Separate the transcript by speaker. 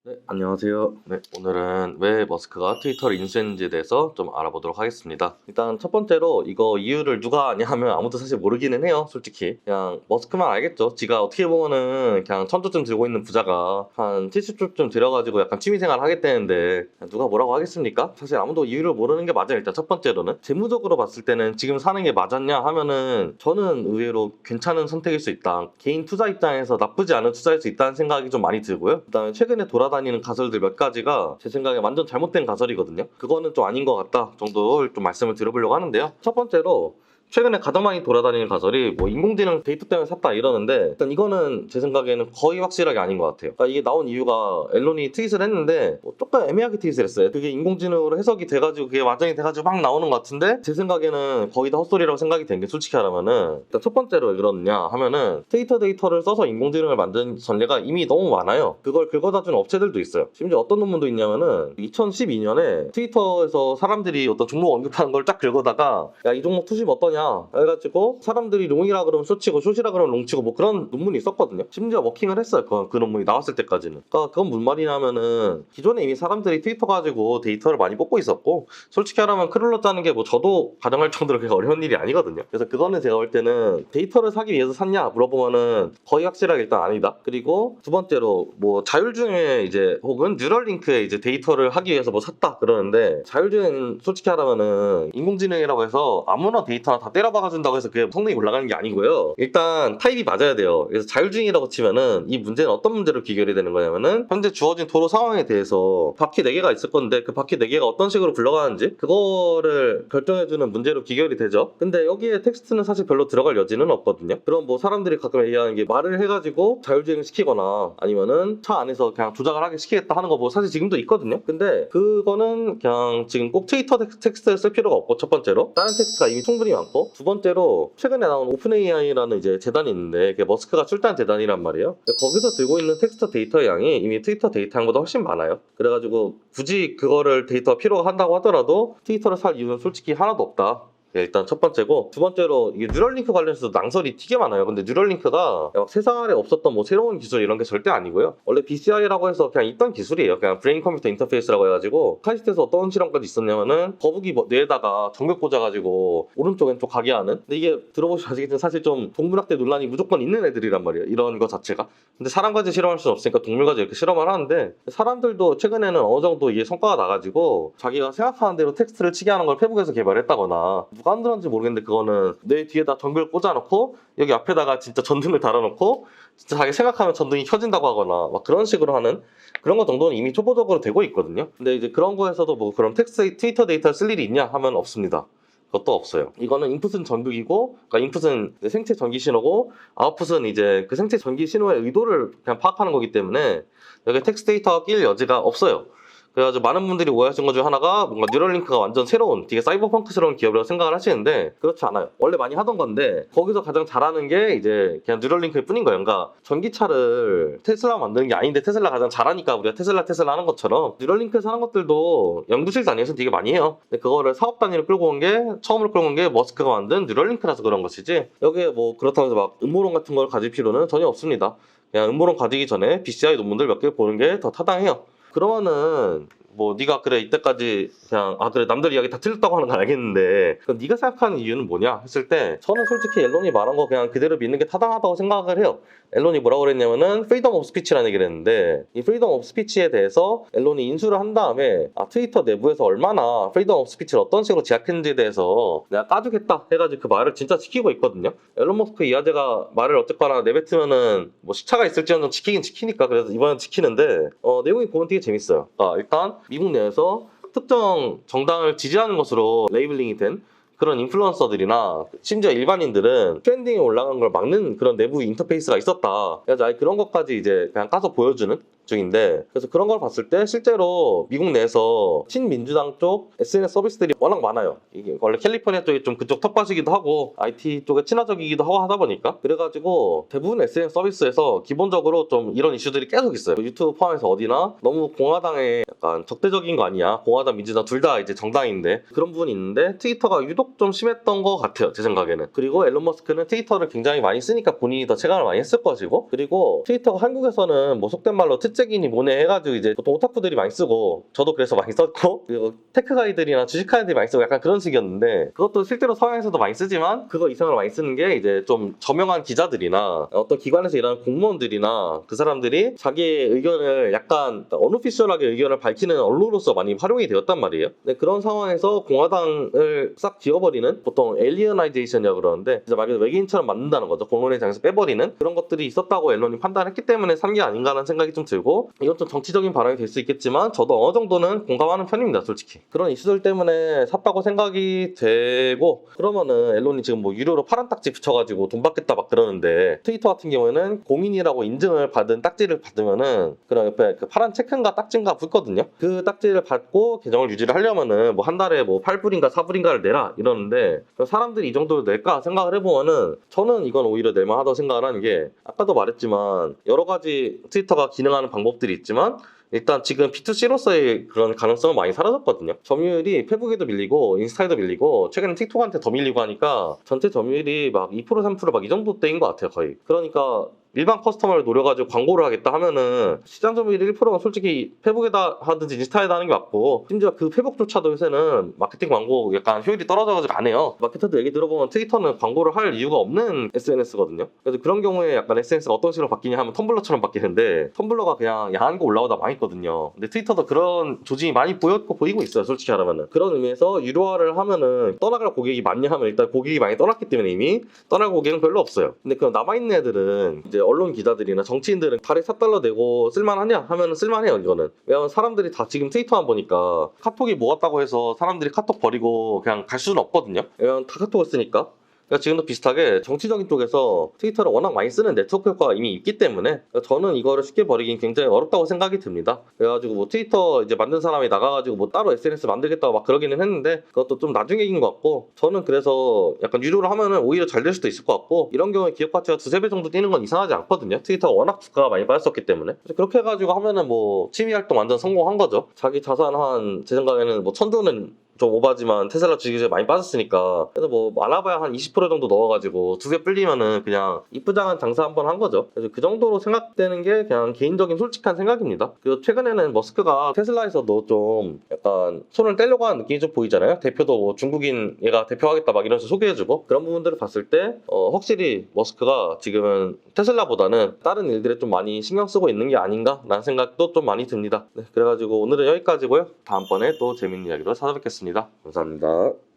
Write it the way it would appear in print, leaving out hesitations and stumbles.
Speaker 1: 네, 안녕하세요. 네, 오늘은 왜 머스크가 트위터를 인수했는지에 대해서 좀 알아보도록 하겠습니다. 일단 첫 번째로 이거 이유를 누가 아냐 하면 아무도 사실 모르기는 해요, 솔직히. 그냥 머스크만 알겠죠. 지가 어떻게 보면은 그냥 1000조쯤 들고 있는 부자가 한 70조쯤 들여가지고 약간 취미생활 하겠다는데 누가 뭐라고 하겠습니까? 사실 아무도 이유를 모르는 게 맞아요. 일단 첫 번째로는. 재무적으로 봤을 때는 지금 사는 게 맞았냐 하면은 저는 의외로 괜찮은 선택일 수 있다. 개인 투자 입장에서 나쁘지 않은 투자일 수 있다는 생각이 좀 많이 들고요. 그다음에 최근에 돌아다니는 가설들 몇 가지가 제 생각에 완전 잘못된 가설이거든요. 그거는 좀 아닌 것 같다 정도를 좀 말씀을 드려보려고 하는데요. 첫 번째로 최근에 가장 많이 돌아다니는 가설이 뭐 인공지능 데이터 때문에 샀다 이러는데 일단 이거는 제 생각에는 거의 확실하게 아닌 것 같아요. 그러니까 이게 나온 이유가 앨런이 트윗을 했는데 뭐 조금 애매하게 트윗을 했어요. 그게 인공지능으로 해석이 돼가지고 그게 완전히 돼가지고 막 나오는 것 같은데 제 생각에는 거의 다 헛소리라고 생각이 된 게 솔직히 하라면은 일단 첫 번째로 왜 그러느냐 하면은 트위터 데이터를 써서 인공지능을 만든 전례가 이미 너무 많아요. 그걸 긁어다 준 업체들도 있어요. 심지어 어떤 논문도 있냐면은 2012년에 트위터에서 사람들이 어떤 종목 언급하는 걸 쫙 긁어다가 야 이 종목 투심 어떠냐 해가지고 사람들이 롱이라 그러면 숏치고 숏이라 그러면 롱치고 뭐 그런 논문이 있었거든요. 심지어 워킹을 했어요. 그 논문이 나왔을 때까지는. 그러니까 그건 무슨 말이냐면은 기존에 이미 사람들이 트위터 가지고 데이터를 많이 뽑고 있었고 솔직히 하라면 크롤러 짜는 게 뭐 저도 가정할 정도로 그렇게 어려운 일이 아니거든요. 그래서 그거는 제가 볼 때는 데이터를 사기 위해서 샀냐 물어보면은 거의 확실하게 일단 아니다. 그리고 두 번째로 뭐 자율주행에 이제 혹은 뉴럴링크에 이제 데이터를 하기 위해서 뭐 샀다 그러는데 자율주행 솔직히 하라면은 인공지능이라고 해서 아무나 데이터나 다 때려박아준다고 해서 그게 성능이 올라가는 게 아니고요. 일단 타입이 맞아야 돼요. 그래서 자율주행이라고 치면은 이 문제는 어떤 문제로 귀결이 되는 거냐면은 현재 주어진 도로 상황에 대해서 바퀴 4개가 있을 건데 그 바퀴 4개가 어떤 식으로 굴러가는지 그거를 결정해주는 문제로 귀결이 되죠. 근데 여기에 텍스트는 사실 별로 들어갈 여지는 없거든요. 그럼 뭐 사람들이 가끔 얘기하는 게 말을 해가지고 자율주행을 시키거나 아니면은 차 안에서 그냥 조작을 하게 시키겠다 하는 거 뭐 사실 지금도 있거든요. 근데 그거는 그냥 지금 꼭 트위터 텍스트를 쓸 필요가 없고 첫 번째로 다른 텍스트가 이미 충분히 많고 두 번째로 최근에 나온 오픈 AI라는 이제 재단이 있는데 그게 머스크가 출단 재단이란 말이에요. 거기서 들고 있는 텍스트 데이터 양이 이미 트위터 데이터 양보다 훨씬 많아요. 그래가지고 굳이 그거를 데이터 필요가 한다고 하더라도 트위터를 살 이유는 솔직히 하나도 없다. 네, 일단 첫 번째고 두 번째로 이게 뉴럴링크 관련해서 낭설이 되게 많아요. 근데 뉴럴링크가 막 세상에 없었던 뭐 새로운 기술 이런 게 절대 아니고요. 원래 BCI라고 해서 그냥 있던 기술이에요. 그냥 브레인 컴퓨터 인터페이스라고 해가지고 카이스트에서 어떤 실험까지 있었냐면은 거북이 뇌에다가 정맥 꽂아가지고 오른쪽 왼쪽 가게 하는. 근데 이게 들어보시면 아시겠지만 사실 좀 동물학대 논란이 무조건 있는 애들이란 말이에요. 이런 거 자체가. 근데 사람까지 실험할 수는 없으니까 동물까지 이렇게 실험을 하는데 사람들도 최근에는 어느 정도 이게 성과가 나가지고 자기가 생각하는 대로 텍스트를 치게 하는 걸 페북에서 개발했다거나 누가 만들었는지 모르겠는데 그거는 내 뒤에다 전구를 꽂아놓고 여기 앞에다가 진짜 전등을 달아놓고 진짜 자기 생각하면 전등이 켜진다고 하거나 막 그런 식으로 하는 그런 거 정도는 이미 초보적으로 되고 있거든요. 근데 이제 그런 거에서도 뭐 그런 텍스트 트위터 데이터를 쓸 일이 있냐 하면 없습니다. 그것도 없어요. 이거는 인풋은 전극이고, 그러니까 인풋은 생체 전기 신호고, 아웃풋은 이제 그 생체 전기 신호의 의도를 그냥 파악하는 거기 때문에 여기 텍스트 데이터가 낄 여지가 없어요. 그래가지고 많은 분들이 오해하신 것 중에 하나가 뭔가 뉴럴링크가 완전 새로운 되게 사이버펑크스러운 기업이라고 생각을 하시는데 그렇지 않아요. 원래 많이 하던 건데 거기서 가장 잘하는 게 이제 그냥 뉴럴링크일 뿐인 거예요. 그러니까 전기차를 테슬라 만드는 게 아닌데 테슬라 가장 잘하니까 우리가 테슬라 하는 것처럼 뉴럴링크에서 하는 것들도 연구실 단위에서 되게 많이 해요. 근데 그거를 사업 단위로 끌고 온 게 처음으로 끌고 온 게 머스크가 만든 뉴럴링크라서 그런 것이지 여기에 뭐 그렇다고 해서 막 음모론 같은 걸 가질 필요는 전혀 없습니다. 그냥 음모론 가지기 전에 BCI 논문들 몇 개 보는 게 더 타당해요. 그러면은 뭐 네가 그래 이때까지 그냥 그래 남들 이야기 다 틀렸다고 하는 건 알겠는데 그럼 네가 생각하는 이유는 뭐냐 했을 때 저는 솔직히 앨런이 말한 거 그냥 그대로 믿는 게 타당하다고 생각을 해요. 앨런이 뭐라고 그랬냐면은 프리덤 오브 스피치라는 얘기를 했는데 이 프리덤 오브 스피치에 대해서 앨런이 인수를 한 다음에 트위터 내부에서 얼마나 프리덤 오브 스피치를 어떤 식으로 제약했는지에 대해서 내가 까주겠다 해가지고 그 말을 진짜 지키고 있거든요. 앨런 머스크 이화재가 말을 어쨌거나 내뱉으면은 뭐 시차가 있을지언정 지키긴 지키니까 그래서 이번엔 지키는데 내용이 보면 되게 재밌어요. 일단 미국 내에서 특정 정당을 지지하는 것으로 레이블링이 된 그런 인플루언서들이나 심지어 일반인들은 트렌딩에 올라간 걸 막는 그런 내부 인터페이스가 있었다. 그래서 아예 그런 것까지 이제 그냥 까서 보여주는 중인데 그래서 그런 걸 봤을 때 실제로 미국 내에서 친민주당 쪽 SNS 서비스들이 워낙 많아요. 이게 원래 캘리포니아 쪽이 좀 그쪽 텃밭이기도 하고 IT 쪽에 친화적이기도 하고 하다 보니까 그래가지고 대부분 SNS 서비스에서 기본적으로 좀 이런 이슈들이 계속 있어요. 유튜브 포함해서 어디나 너무 공화당에 약간 적대적인 거 아니야. 공화당 민주당 둘 다 이제 정당인데 그런 부분이 있는데 트위터가 유독 좀 심했던 것 같아요. 제 생각에는. 그리고 앨런 머스크는 트위터를 굉장히 많이 쓰니까 본인이 더 체감을 많이 했을 것이고 그리고 트위터가 한국에서는 뭐 속된 말로 스잭이니 뭐네 해가지고 이제 보통 오타쿠들이 많이 쓰고 저도 그래서 많이 썼고 그리고 테크 가이들이나 주식하는 많이 쓰고 약간 그런 식이었는데 그것도 실제로 서양에서도 많이 쓰지만 그거 이상으로 많이 쓰는 게 이제 좀 저명한 기자들이나 어떤 기관에서 일하는 공무원들이나 그 사람들이 자기의 의견을 약간 언오피셜하게 의견을 밝히는 언론으로서 많이 활용이 되었단 말이에요. 근데 그런 상황에서 공화당을 싹 지워버리는 보통 에리어나이제이션이라고 그러는데 진짜 말 그대로 외계인처럼 만든다는 거죠. 공론의 장에서 빼버리는 그런 것들이 있었다고 앨런이 판단했기 때문에 산 게 아닌가라는 생각이 좀 들고 이건 좀 정치적인 발언이 될 수 있겠지만 저도 어느 정도는 공감하는 편입니다. 솔직히 그런 이슈들 때문에 샀다고 생각이 되고 그러면은 앨런이 지금 뭐 유료로 파란 딱지 붙여가지고 돈 받겠다 막 그러는데 트위터 같은 경우에는 공인이라고 인증을 받은 딱지를 받으면은 그런 옆에 그 파란 체크인가 딱지인가 붙거든요. 그 딱지를 받고 계정을 유지를 하려면은 뭐 한 달에 뭐 8불인가 4불인가를 내라 이러는데 사람들이 이 정도로 낼까 생각을 해보면은 저는 이건 오히려 낼만하다고 생각을 하는 게 아까도 말했지만 여러 가지 트위터가 기능하는 방법들이 있지만 일단 지금 B2C로서의 그런 가능성은 많이 사라졌거든요. 점유율이 페북에도 밀리고 인스타에도 밀리고 최근에 틱톡한테 더 밀리고 하니까 전체 점유율이 막 2% 3% 막 이 정도대인 것 같아요 거의. 그러니까 일반 커스터머를 노려가지고 광고를 하겠다 하면은 시장 점유율 1%는 솔직히 페북에다 하든지 인스타에다 하는 게 맞고 심지어 그 페북조차도 요새는 마케팅 광고 약간 효율이 떨어져가지고 안 해요. 마케터들 얘기 들어보면 트위터는 광고를 할 이유가 없는 SNS거든요. 그래서 그런 경우에 약간 SNS가 어떤 식으로 바뀌냐 하면 텀블러처럼 바뀌는데 텀블러가 그냥 야한 거 올라오다 망했거든요. 근데 트위터도 그런 조짐이 많이 보이고 있어요. 솔직히 말하면은. 그런 의미에서 유료화를 하면은 떠나갈 고객이 많냐 하면 일단 고객이 많이 떠났기 때문에 이미 떠날 고객은 별로 없어요. 근데 그 남아있는 애들은 이제 언론 기자들이나 정치인들은 달에 4달러 내고 쓸만하냐 하면 쓸만해요. 이거는 왜냐면 사람들이 다 지금 트위터만 보니까 카톡이 모았다고 해서 사람들이 카톡 버리고 그냥 갈 수는 없거든요. 왜냐면 다 카톡을 쓰니까. 그러니까 지금도 비슷하게 정치적인 쪽에서 트위터를 워낙 많이 쓰는 네트워크 효과가 이미 있기 때문에 저는 이거를 쉽게 버리긴 굉장히 어렵다고 생각이 듭니다. 그래가지고 뭐 트위터 이제 만든 사람이 나가가지고 뭐 따로 SNS 만들겠다고 막 그러기는 했는데 그것도 좀 나중 얘기인 것 같고 저는 그래서 약간 유료로 하면은 오히려 잘 될 수도 있을 것 같고 이런 경우에 기업 가치가 2~3배 정도 뛰는 건 이상하지 않거든요. 트위터가 워낙 주가가 많이 빠졌었기 때문에 그래서 그렇게 해가지고 하면은 뭐 취미 활동 완전 성공한 거죠. 자기 자산 한 제 생각에는 뭐 1,000조는 좀 오바지만 테슬라 주식이 많이 빠졌으니까 그래서 뭐 많아봐야 한 20% 정도 넣어가지고 2배 불리면은 그냥 이쁘장한 장사 한번 한 거죠. 그래서 그 정도로 생각되는 게 그냥 개인적인 솔직한 생각입니다. 그리고 최근에는 머스크가 테슬라에서도 좀 약간 손을 떼려고 하는 느낌이 좀 보이잖아요. 대표도 뭐 중국인 얘가 대표하겠다 막 이러면서 소개해주고 그런 부분들을 봤을 때 확실히 머스크가 지금은 테슬라보다는 다른 일들에 좀 많이 신경 쓰고 있는 게 아닌가 라는 생각도 좀 많이 듭니다. 네, 그래가지고 오늘은 여기까지고요. 다음번에 또 재밌는 이야기로 찾아뵙겠습니다. 감사합니다.